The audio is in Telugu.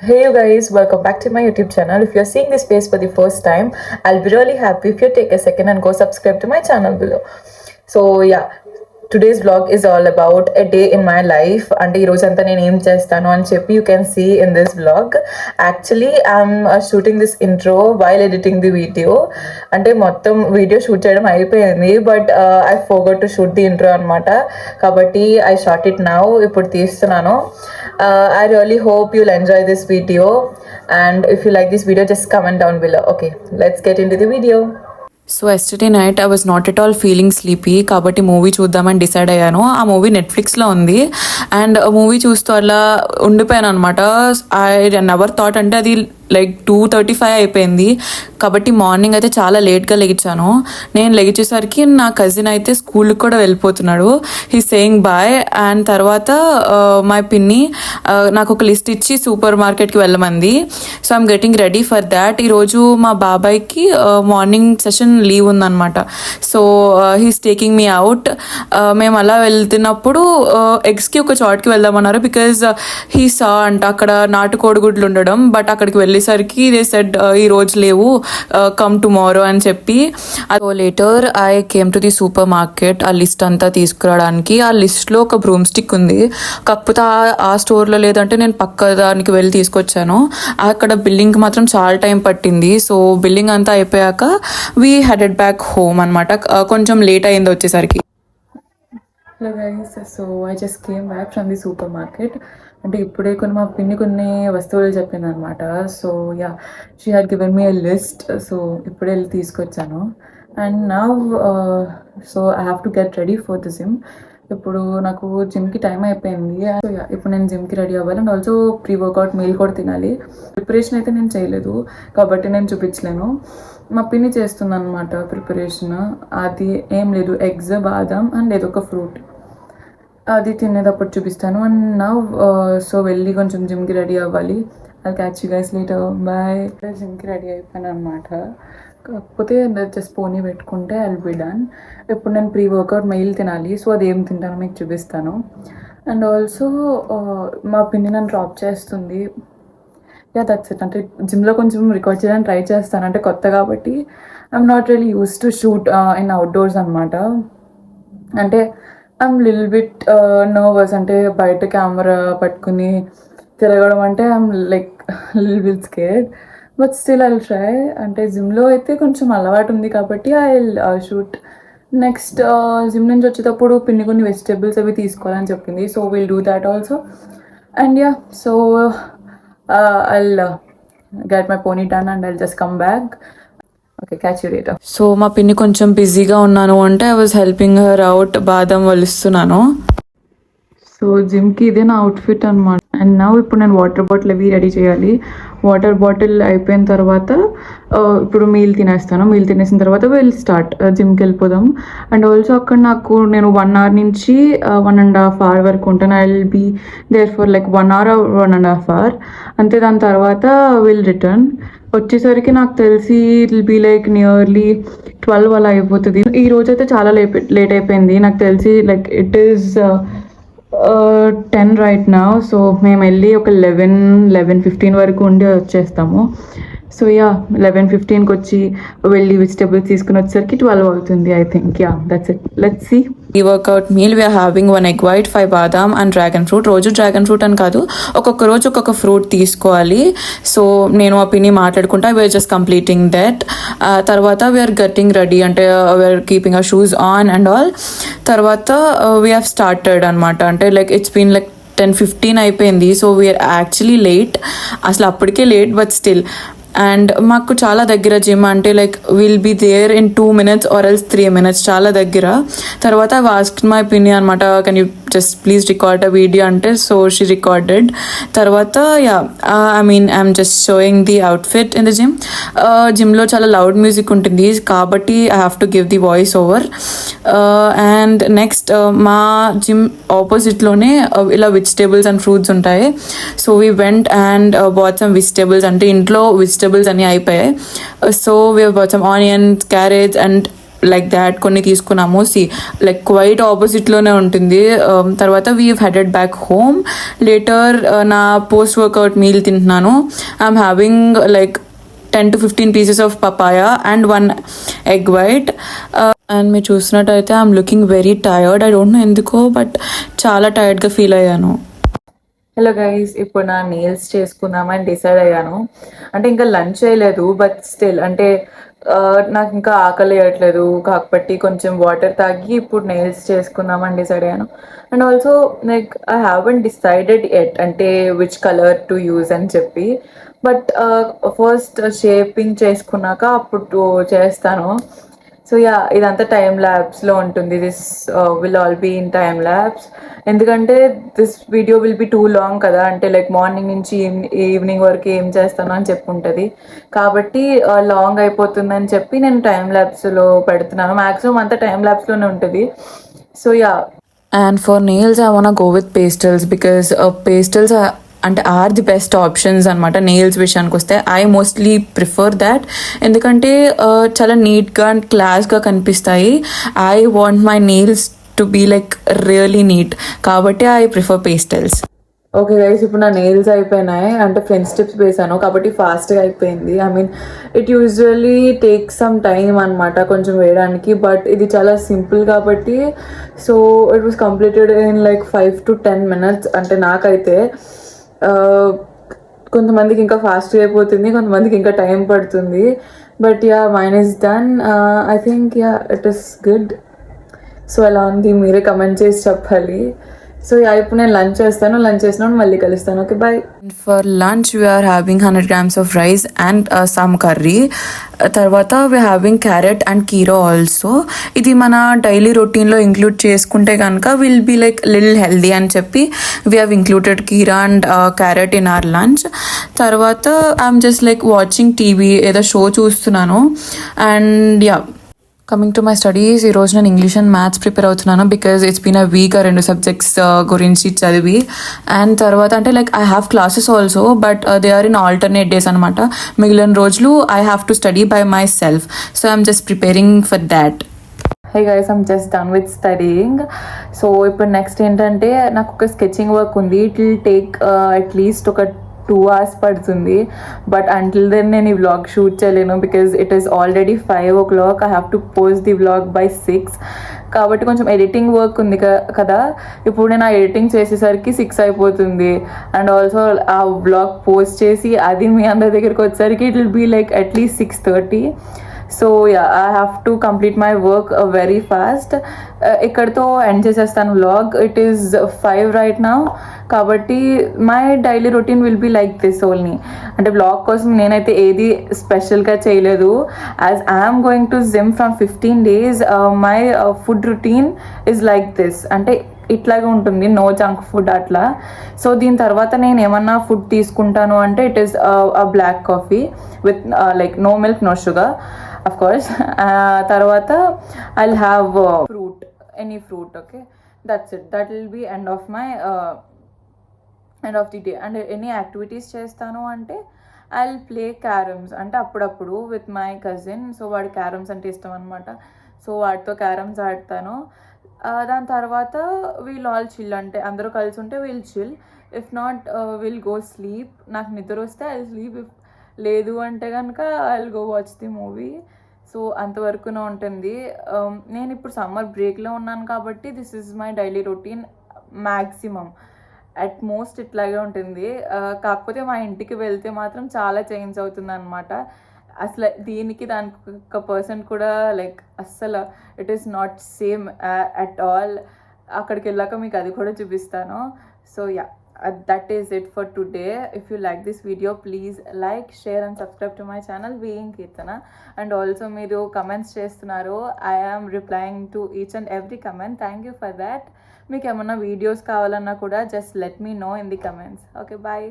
Hey you guys, welcome back to my YouTube channel. If you're seeing this face for the first time, I'll be really happy if you take a second and go subscribe to my channel below. So yeah, today's vlog is all about a day in my life. And ఈ రోజంతా నేను ఏం చేస్తాను అని చెప్పి you can see in this vlog. Actually, I'm shooting this intro while editing the video. అంటే మొత్తం వీడియో షూట్ చేయడం అయిపోయింది, but I forgot to shoot the intro అనమాట. కాబట్టి I shot it now. ఇప్పుడు తీస్తున్నాను. I really hope you'll enjoy this video, and if you like this video, just comment down below. Okay, let's get into the video. So yesterday night I was not at all feeling sleepy, కాబట్టి మూవీ చూద్దామని డిసైడ్ అయ్యాను. ఆ మూవీ నెట్ఫ్లిక్స్లో ఉంది అండ్ మూవీ చూస్తూ అలా ఉండిపోయాను అనమాట. ఐ నెవర్ థాట్, అంటే అది లైక్ 2:35 అయిపోయింది కాబట్టి మార్నింగ్ అయితే చాలా లేట్గా లెగిచాను. నేను లెగిచేసరికి నా కజిన్ అయితే స్కూల్కి కూడా వెళ్ళిపోతున్నాడు. He saying bye. అండ్ తర్వాత మై పిన్ని నాకు ఒక లిస్ట్ ఇచ్చి సూపర్ మార్కెట్కి వెళ్ళమంది. So I'm getting ready for that. ఈరోజు మా బాబాయ్కి మార్నింగ్ సెషన్ లీవ్ ఉందన్నమాట. So he's taking me out. మేము అలా వెళ్తున్నప్పుడు ఎగ్స్కి ఒక చాట్కి వెళ్దామన్నారు, బికాజ్ హీ సా అంట అక్కడ నాటుకోడిగుడ్లు ఉండడం. బట్ అక్కడికి వెళ్ళేసరికి దే సెడ్ ఈ రోజు లేవు, కమ్ టుమారో అని చెప్పి. So later I came to the super market ఆ లిస్ట్ అంతా తీసుకురావడానికి. ఆ లిస్ట్లో ఒక బ్రూమ్ స్టిక్ ఉంది, కాకపోతే ఆ స్టోర్లో లేదంటే నేను పక్క దానికి వెళ్ళి తీసుకొచ్చాను. అక్కడ బిల్లింగ్కి మాత్రం చాలా టైం పట్టింది. సో బిల్లింగ్ అంతా అయిపోయాక వీ హెడెడ్ బ్యాక్ హోమ్ అనమాట. కొంచెం లేట్ అయింది వచ్చేసరికి. Hello guys, so I just came back from the super market. అంటే ఇప్పుడే మా పిన్ని కొన్ని వస్తువులు చెప్పింది అనమాట. So yeah, she had given me a list. So ఇప్పుడే వెళ్ళి తీసుకొచ్చాను. And now so I have to get ready for the gym. ఇప్పుడు నాకు జిమ్కి టైం అయిపోయింది. సో యా, ఇప్పుడు నేను జిమ్కి రెడీ అవ్వాలి. And also pre workout meal కూడా తినాలి. ప్రిపరేషన్ అయితే నేను చేయలేదు కాబట్టి నేను చూపించలేను. మా పిన్ని చేస్తుంది అనమాట ప్రిపరేషన్. అది ఏం లేదు, ఎగ్స్, బాదం అండ్ ఏదో ఒక ఫ్రూట్, అది తినేటప్పుడు చూపిస్తాను. అండ్ నా సో వెళ్ళి కొంచెం జిమ్కి రెడీ అవ్వాలి. అది catch you guys later. Bye. జిమ్కి రెడీ అయిపోయాను అనమాట. కాకపోతే జస్ట్ పోనీ పెట్టుకుంటే ఐల్ బి డన్. ఇప్పుడు నేను ప్రీ వర్కౌట్ మెయిల్ తినాలి. సో అది ఏం తింటానో మీకు చూపిస్తాను. అండ్ ఆల్సో మా పిన్ని నన్ను డ్రాప్ చేస్తుంది. Yeah, that's it. అంటే జిమ్లో కొంచెం రికార్డ్ చేయడానికి ట్రై చేస్తాను, అంటే కొత్త కాబట్టి. I'm not really use to shoot in outdoors అనమాట. అంటే ఐఎమ్ లిల్ బిట్ నర్వస్. అంటే బయట కెమెరా పట్టుకుని తిరగడం అంటే I'm like lil bit scared, but still I try. అంటే జిమ్లో అయితే కొంచెం అలవాటు ఉంది కాబట్టి ఐ షూట్. నెక్స్ట్ జిమ్ నుంచి వచ్చేటప్పుడు పిన్ని కొన్ని వెజిటేబుల్స్ అవి తీసుకోవాలని చెప్పింది. So will do that also. And yeah, so I'll get my pony done and I'll just come back. Okay, catch you later. So మా పిన్ని కొంచెం బిజీగా ఉన్నాను అంటే I was helping her out. బాదం వలుస్తున్నాను. సో జిమ్కి ఇదే నా అవుట్ఫిట్ అనమాట. అండ్ నా ఇప్పుడు నేను వాటర్ బాటిల్ అవి రెడీ చేయాలి. వాటర్ బాటిల్ అయిపోయిన తర్వాత ఇప్పుడు మీల్ తినేస్తాను. మీల్ తినేసిన తర్వాత విల్ స్టార్ట్ జిమ్కి వెళ్ళిపోదాం. అండ్ ఆల్సో అక్కడ నేను 1 hour నుంచి 1.5 hour వరకు ఉంటాను. I will be there for like 1 hour or 1.5 hour అంతే. దాని తర్వాత విల్ రిటర్న్. వచ్చేసరికి నాకు తెలిసి it will be like nearly 12 అలా అయిపోతుంది. ఈ రోజు అయితే చాలా లేట్ అయిపోయింది. నాకు తెలిసి like it is 10 right now. So మేము వెళ్ళి ఒక 11:15 వరకు ఉండి వచ్చేస్తాము. సో యా, 11:15కి వచ్చి వెళ్ళి వెజిటేబుల్స్ తీసుకుని వచ్చేసరికి 12 అవుతుంది I think. Yeah, that's it. Let's see. ఈ workout meal we're having 1 egg white, 5 బాదాం అండ్ డ్రాగన్ ఫ్రూట్. రోజు డ్రాగన్ ఫ్రూట్ అని కాదు, ఒక్కొక్క రోజు ఒక్కొక్క ఫ్రూట్ తీసుకోవాలి. సో నేను ఆ పిన్ని మాట్లాడుకుంటా వీఆర్ జస్ట్ కంప్లీటింగ్ దట్. తర్వాత వీఆర్ గెట్టింగ్ రెడీ, అంటే we're keeping our shoes on and all. తర్వాత వీ హ్యావ్ స్టార్టెడ్ అనమాట. అంటే లైక్ ఇట్స్ బీన్ లైక్ 10:15 అయిపోయింది. So we're actually late. అసలు అప్పటికే లేట్, బట్ స్టిల్. అండ్ మాకు చాలా దగ్గర జిమ్, అంటే like will be there in 2 minutes or else 3 minutes, చాలా దగ్గర. తర్వాత ఐ ఆస్క్డ్ మై ఒపీనియన్ అనమాట, can you just please record a video అంటే. So she recorded. తర్వాత yeah, I'm just showing the outfit in the gym. జిమ్లో చాలా లౌడ్ మ్యూజిక్ ఉంటుంది కాబట్టి I have to give the voice over. And next మా జిమ్ ఆపోజిట్లోనే ఇలా వెజిటేబుల్స్ అండ్ ఫ్రూట్స్ ఉంటాయి. So we went and bought some vegetables. అంటే ఇంట్లో వెజిటేబుల్స్ అన్నీ అయిపోయాయి. So we bought some onions, carrots and like that కొన్ని తీసుకున్నాము. లైక్ క్వైట్ ఆపోజిట్లోనే ఉంటుంది. తర్వాత we headed back home. Later నా పోస్ట్ వర్కౌట్ మీల్ తింటున్నాను. I'm having like 10 to 15 pieces of papaya and 1 egg white. And మీరు చూసినట్టయితే I'm looking very tired. I don't know ఎందుకో, బట్ చాలా టయర్డ్గా ఫీల్ అయ్యాను. హలో గైస్, ఇప్పుడు నా నెయిల్స్ చేసుకుందామని డిసైడ్ అయ్యాను. అంటే ఇంకా లంచ్ చేయలేదు, బట్ స్టిల్ అంటే నాకు ఇంకా ఆకలి వేయట్లేదు కాబట్టి కొంచెం వాటర్ తాగి ఇప్పుడు నెయిల్స్ చేసుకుందామని డిసైడ్ అయ్యాను. And also like I haven't decided at అంటే విచ్ కలర్ టు యూజ్ అని చెప్పి. బట్ ఫస్ట్ షేపింగ్ చేసుకున్నాక అప్పుడు చేస్తాను. సో యా, ఇదంతా టైం ల్యాబ్స్లో ఉంటుంది. This will all be in time labs. ఎందుకంటే this video will be too long కదా, అంటే లైక్ మార్నింగ్ నుంచి ఈవినింగ్ వరకు ఏం చేస్తాను అని చెప్పి ఉంటుంది కాబట్టి లాంగ్ అయిపోతుందని చెప్పి నేను టైం ల్యాబ్స్లో పెడుతున్నాను. మ్యాక్సిమం అంతా టైం ల్యాబ్స్లోనే ఉంటుంది. So yeah. And for nails, I wanna go with pastels because pastels అంటే ఆర్ ది బెస్ట్ ఆప్షన్స్ అనమాట. నెయిల్స్ విషయానికి వస్తే ఐ మోస్ట్లీ ప్రిఫర్ దాట్. ఎందుకంటే చాలా నీట్గా అండ్ క్లాస్గా కనిపిస్తాయి. I want my nails to be like really neat, కాబట్టి I prefer pastels. Okay guys, ఇప్పుడు నా నెయిల్స్ అయిపోయినాయి. అంటే ఫ్రెండ్స్ టిప్స్ వేసాను కాబట్టి ఫాస్ట్గా అయిపోయింది. I mean it usually take some time అనమాట కొంచెం వేయడానికి, బట్ ఇది చాలా సింపుల్ కాబట్టి so it was completed in like 5 to 10 minutes. అంటే నాకైతే కొంతమందికి ఇంకా ఫాస్ట్గా అయిపోతుంది, కొంతమందికి ఇంకా టైం పడుతుంది. But yeah, mine is done. I think yeah it is good. So ఎలా ఉంది మీరే కమెంట్ చేసి చెప్పాలి. సో యా, ఇప్పుడు నేను లంచ్ చేస్తాను. లంచ్ చేసినప్పుడు మళ్ళీ కలుస్తాను. Okay, bye. For lunch we're having 100 grams of rice and some curry. తర్వాత వీఆర్ హ్యావింగ్ క్యారెట్ అండ్ కీరా ఆల్సో. ఇది మన డైలీ రొటీన్లో ఇంక్లూడ్ చేసుకుంటే కనుక will be like little healthy అని చెప్పి వీ హ్యావ్ ఇంక్లూడెడ్ కీరా and carrot in our lunch. తర్వాత I'm just like watching TV, ఏదో షో చూస్తున్నాను. And yeah, coming to my studies, ఈరోజు నేను ఇంగ్లీష్ అండ్ మ్యాథ్స్ ప్రిపేర్ అవుతున్నాను because it's been a week ఆ 2 subjects గురించి చదివి. అండ్ తర్వాత అంటే like I have classes also, but they are in alternate days అనమాట. మిగిలిన రోజులు I have to study by myself. So I'm just preparing for that. Hey guys, I'm just done with studying. So ఇప్పుడు నెక్స్ట్ ఏంటంటే నాకు ఒక స్కెచింగ్ వర్క్ ఉంది. ఇట్ విల్ టేక్ అట్లీస్ట్ ఒక 2 hours పడుతుంది. బట్ అంటిల్ దెన్ నేను ఈ వ్లాగ్ షూట్ చేయలేను because it is already 5 o'clock. I have to post the vlog by 6. కాబట్టి కొంచెం ఎడిటింగ్ వర్క్ ఉంది కదా. ఇప్పుడు నేను ఆ ఎడిటింగ్ చేసేసరికి 6 అయిపోతుంది. అండ్ ఆల్సో ఆ వ్లాగ్ పోస్ట్ చేసి అది మీ అందరి దగ్గరికి వచ్చేసరికి it will be like at least 6:30. So yeah, I have to complete my work very fast. ఇక్కడితో ఎండ్ చేసేస్తాను vlog. It is 5 right now. కాబట్టి my daily routine will be like this only. అంటే వ్లాగ్ కోసం నేనైతే ఏది స్పెషల్గా చేయలేదు. As I'm going to gym from 15 days, my food routine is like this. అంటే ఇట్లాగే ఉంటుంది, నో జంక్ ఫుడ్ అట్లా. సో దీని తర్వాత నేను ఏమన్నా ఫుడ్ తీసుకుంటాను అంటే it is black coffee with like no milk, no sugar of course. తర్వాత I will have fruit, any fruit. Okay, that's it. That will be end of my end of the day. And any activities చేస్తాను అంటే ఐ విల్ ప్లే క్యారమ్స్. అంటే అప్పుడప్పుడు విత్ మై కజిన్. సో వాడి క్యారమ్స్ అంటే ఇష్టం అనమాట. సో వాడితో క్యారమ్స్ ఆడతాను. దాని తర్వాత వీల్ ఆల్ చిల్. అంటే అందరూ కలిసి ఉంటే we'll chill. If not will go sleep. నాకు నిద్ర వస్తే ఐ స్లీప్. ఇఫ్ లేదు అంటే కనుక I will go watch the movie. So అంతవరకునే ఉంటుంది. నేను ఇప్పుడు సమ్మర్ బ్రేక్లో ఉన్నాను కాబట్టి this is my daily routine. Maximum at most ఇట్లాగే ఉంటుంది. కాకపోతే మా ఇంటికి వెళ్తే మాత్రం చాలా చేంజ్ అవుతుంది అనమాట. అసలు దీనికి దానికి ఒక పర్సెంట్ కూడా లైక్ అస్సలు it is not same at all. అక్కడికి వెళ్ళాక మీకు అది కూడా చూపిస్తాను. So yeah, that is it for today. If you like this video, please like, share and subscribe to my channel Being Keertana. And also మీరు comments చేస్తున్నారు. I am replying to each and every comment. Thank you for that. మీకు ఏమన్నా వీడియోస్ కావాలన్నా కూడా just let me know in the comments. Okay, bye.